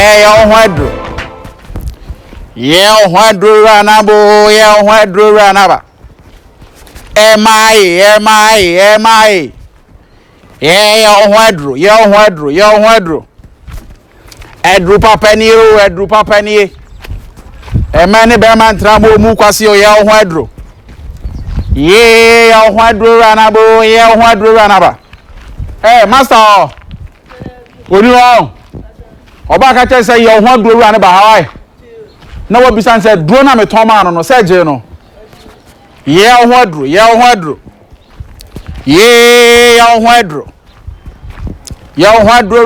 Yeah, Hydro. Yeah, Hydro Ranabo, yeah, Hydro Ranaba. Am I? Yeah, Hydro, yeah, Hydro. Edru papa ni. E mani be man trambo mu kwasi o yeah, Hydro. Yeah, Hydro Ranabo, yeah, Hydro Ranaba. Hey, master. What do you want? Oba ka che say your Hydro Ranaba how na what bisan say dro na me ton man no say je no. Yeah, Hydro. Yeah, Hydro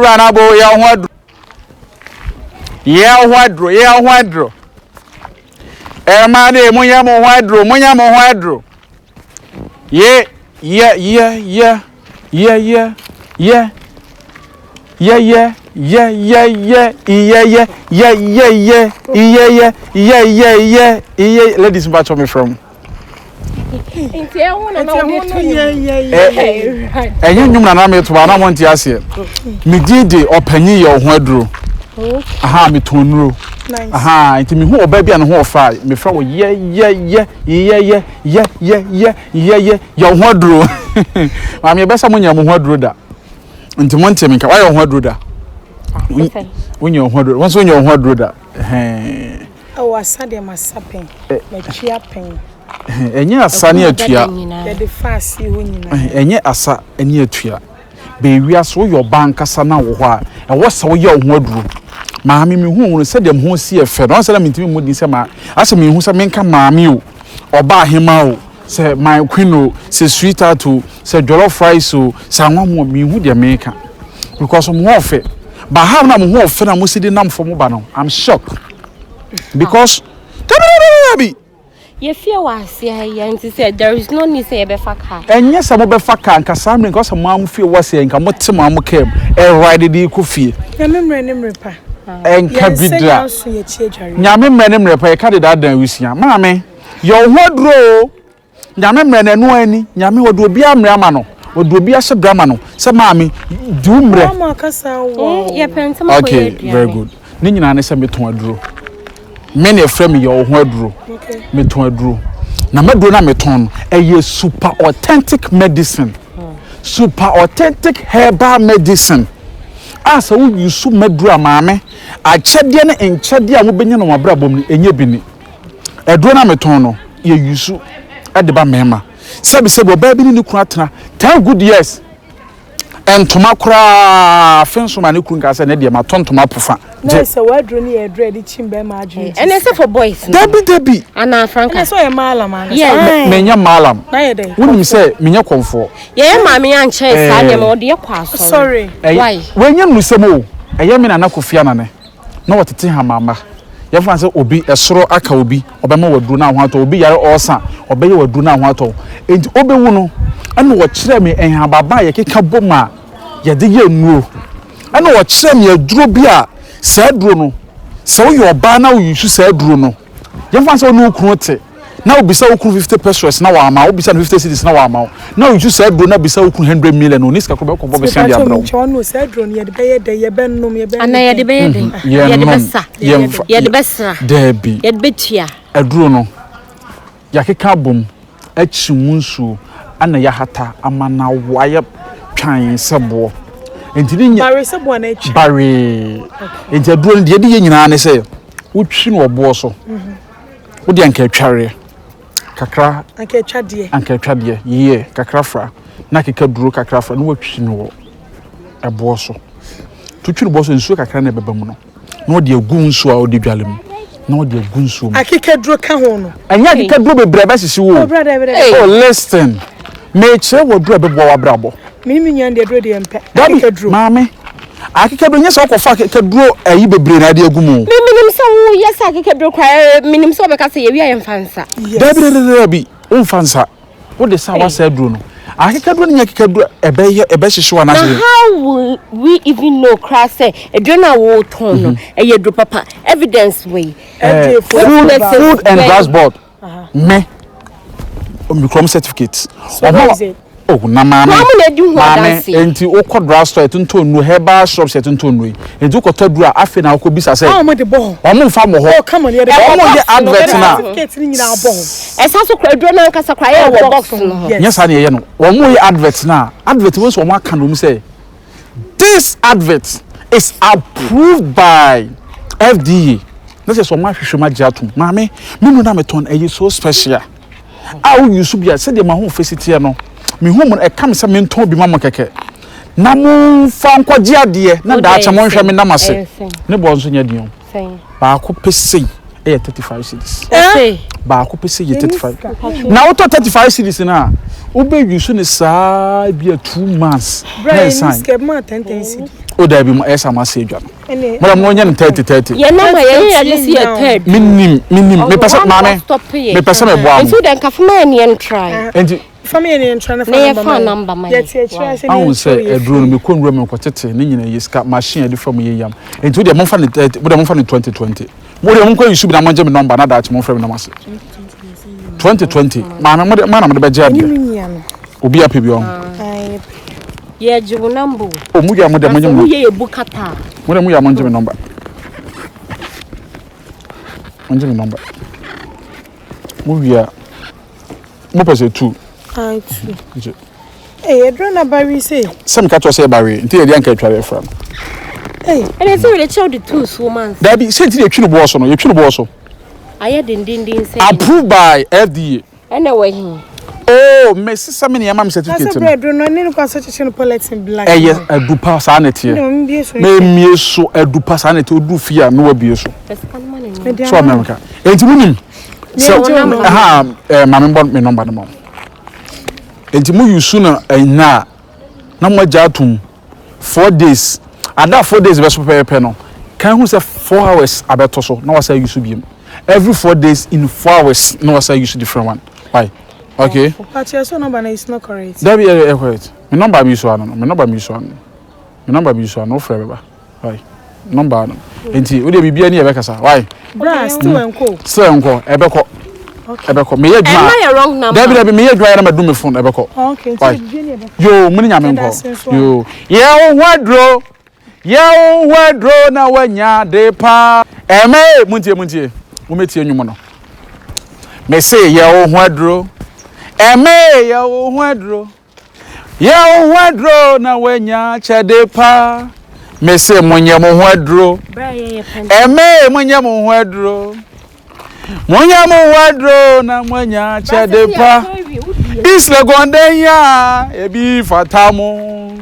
Ranabo, yeah, Hydro. Mane munya mo Hydro. Yeah. Ladies, watch me from. Na me to na want ase me dide opani your Hydro aha me tonro aha nti me hu oba bia ne ho ofa me fra wo ye your Hydro ma me besa munya mo Hydro da nti mo ntemi ka wa your Hydro da wonya Hydro won so wonya Hydro da o asade masapen me chia pen enye asa ne atua de fasi ho nyina enye asa ene atua be wiaso your bank asa na wo ho a e wo sa wo ye ho aduro maame me hu se dem ho si efe no se na mentimi mu din se ma ase me hu se menka maame o oba ahema o se my queen o se sweetheart o se jollof rice o se anwamo me hu de meka because mo ho fe ba ha na mo ho fe na mo si di nam fo mo ba no I'm shocked because you feel was and said there is no need say be faka. And yes, I'm be faka and kasam because mom feel was and come what mom came and ride the coffee. Repa. And cabidra. Nyame menem repa ka de that dan wisia. Maame, your Hydro. Nyame mene no ani, nyame wodo obi amre ama no. Wodo obi ahye brama no. Se maame, du mre. Mama kasa wo. Okay, very good. Ni nyina ne se meton aduro. Many frame your Hydro. Okay. Meton aduro. Na meduro na meton eye super authentic medicine. Super authentic herbal medicine. Asa wo yusu meduro maame. Achede ne enchede a wo benya no wabrabom ni enye bini. Eduro na meton no ye yusu ade ba mema. Sebi oba bi ni kunu atena 10 good years. Entoma kura fenso ma ne kunu ka se ne de ma tontoma pofa. Na se wadro ni e dread chimbe ma adwene. And say for boys. Debi. Ana Franka. Na so ye malam ana. Yeah. Menya malam. Na ye dey. Wonim se menya konfo. Ye maami anche sa ne ma ode ye kwaso. Sorry. Why? Wenya nusem o. Eye me na na kofia na ne. Na wotete ha mama. Ye fa se obi esoro aka obi. Obema wadru na ho ato obi yare osa. Obeye wadru na ho ato. Enti obewu no. Ana wo kire me enha baba ye keka boma. Ye de ye nuo. Ana wo kire me aduro bi a sa duro no se wo yoba na wo yusu sa duro no ye fa se no kunu te na wo bisa wo kunu 50 pesos na wa ama wo bisa 50 cedis na wa ama na wo yusu sa duro na bisa wo kunu 100 million no niska ko be ko bo be sia dia bro no sa duro no ye de be de ye bennom ye ben ana ye de be de ye de besa ye de besa debi ye de betua aduro no ya keka bom achi munsu ana ya hata amana waye twan sebo entini bare sebo na echi bare enti aduro de ye nyina ne se wotwi no obo so wo de anka atware kakra anka atwade ye kakra fra na keka duro kakra fra no wotwi no ebo so tutwi no bo so nsuo kakra na beba mu no no de agu nsuo a wo de dwalem no de agu nsuo akeka duro ka ho no anya akeka duro bebre ba sisi wo oh listen me che wo duro bebo wa brabo minimi nyande duro de empe akeka duro mame akeka duro nyesa ko fa akeka duro ayi bebre na de agu mu minim so wo yes akeka duro kwa minim so be ka se ye wi ayemfansa debi umfansa wo de sa wa sa duro no akeka duro nya akeka duro ebe hyehye na se how will we even know class say eduro na wo ton no eye duro papa evidence way food and gas board me omicron certificate Oh, na mama. Mama, enti okọ drugstore etunto nu herbal shops etunto nu. Enti okọ dura afi na okọ bisa say. Oh, mo de bo. Omo mfa mo ho. Oh, come on, Omo ye advert na. Certificate ni nyina bo. Esa so kwa duro na nkasa kwa ye wo box no. Yes, ani ye no. Omo ye advert na. Advert we so omo aka no say. This advert is approved by FDA. This is so much hwehwema giatum. Mame, me no na meton eye so special. Ah, you should be say the ma ho facility no. Me hu mo e kam say me nton bi ma mo keke. Na mo fa nkwaje ade na da acha mo hwe me na mase. Ne bo nso nya dion. Ba ko pese e 35 cedis. Ba ko pese e 35. Na auto 35 cedis na ube yusu ne saa bi 2 months. Brian, skip ma 10 cedis. O da bi mo esa ma se dwa no. Mo mo nya 30. Ye na ma ye ya just here third. Minim me pese mame. Me pese me boa. Nso den ka fama ni en try. Enti family ni try na phone number man. Yes, yes. I won't say edru no me konwura me kwotete ne nyina yeska machine ade from ye yam. Enti wo de mo fa ne 2020. Mo de mo ko yusu bi na mo je me number na da mo fra me na mase. 2020. Ma na mo de be je ade. Obi ape bi on. Ye jibu number. O mu ya mo de mo nyem. Mo ye bukata. Mo de mu ya mo je me number. Mo je me number. Mo wia. Mo pese 2. I 2. Eh, edro na bari say. Some ka to say bari. Nti e dia nka tware fra. Eh, and it's really child the 2 months. That be say ti e twi no bo so no, ye twi no bo so. Aye din say. Approved by FDA. Anyway. Oh, me sister me na am certificate. That's a bread no ni ko so chichen politics in black. Eh yes, edupa sa na tie. Me mie so edupa sa na tie odu fia no wa bie so. So America. Enti munim. So mama mbon me number no mo. Enti mu yusu na mo jatum 4 days. Ada 4 days be so pepe no. Kan hu say 4 hours abeto so na wasa yusu biem. Every 4 days in 4 hours na wasa yusu different one. Why? Okay. But your number is not correct. That be correct. My number be so no. My number be so no. My number be so no frɛ baba. Why? Number no. Enti we dey bibia ni e be kasa. Why? Bra still enko. Still enko e be ko. Okay. E be ko. Me ye dwa. Am I wrong number? That be me ye dwa na ma do me phone e be ko. Okay. Yo, muni nya me nko. Yo. Ye o hwadro. Ye o hwadro na wanya de pa. Eme muntie. Wo metie nwumo no. Me say ye o hwadro. Eme ya uhwadro. Ya uhwadro na wenya chede pa. Mese munye muhwadro. Eme munye muhwadro. Munye muhwadro na wenya chede pa. Isle gondenya ebi fatamo.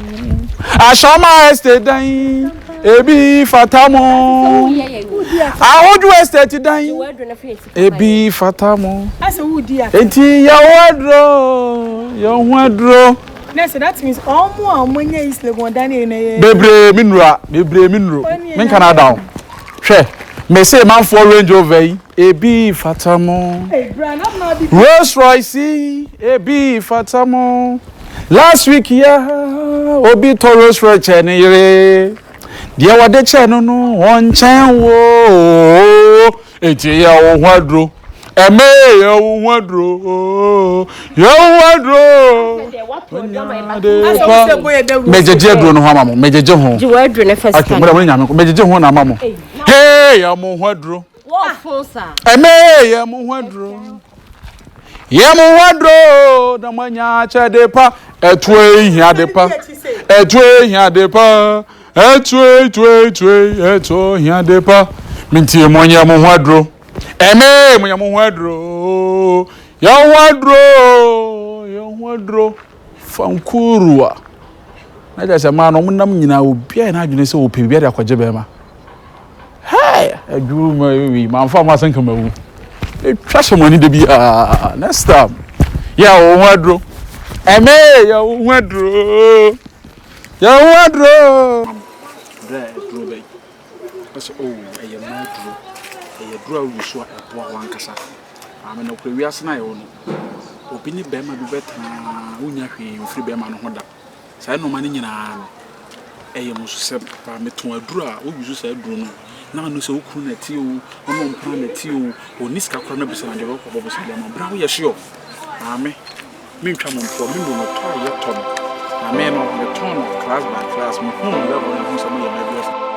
Ashama estate dan ebi fatamo. Ahoju estate dan ebi fatamo. Asa wudi ya. Enti ya wadro. Nese that means omo is le gondani na Bebre minura. Men kana down. Hwe, me say man for Range Rover yi ebi fatamo. Hey bra na be Rolls Royce ebi fatamo. Last week ya obi to Rolls Royce ne yire. Dia wade che no won chen wo. Enti ya wadro. Eme ya wadro. Ya wadro. Mejeje dro no ho amamo. Mejeje ho. Ji wadro ne first time. Okay, mo nyame ko. Mejeje ho na amamo. Hey, ya mo wadro. What phone sir? Eme ya mo wadro. Ya mo wadro na manya cha de pa. Etwe hia de pa. Etwe hia de pa. Etwe hia de pa. Minti mo nya mo wadro. Eme mo nya mo wadro. Ya wadro. Fankurua. Na ja se ma no munam nyina obi na adwene se ope bia de akwaje be ma. Hey, aduru ma wi ma fa ma san kama wu. E twase mo ni de bi next time. Ya wadro. Eme ya wadro. Ya wadro. Dro be. Kasi eye ma dro. Eye dro wi so ebo wankasa. Ame no kwa wiase na ye wo no. Obi ni be ma bi beta unya hwe mfiri be ma no ho da. Sa no ma ni nyina no. Eye musu se pa meton aduru a wo yusu sa aduru no. Na no se okuru na ti o, ono mpra na ti o, oni ska kora na bisa na de ko bobo se ma bra wo ye hye o. Ame me twa mo mpo me no to ye to no na me no me ton class by class me hu level hu so me ye my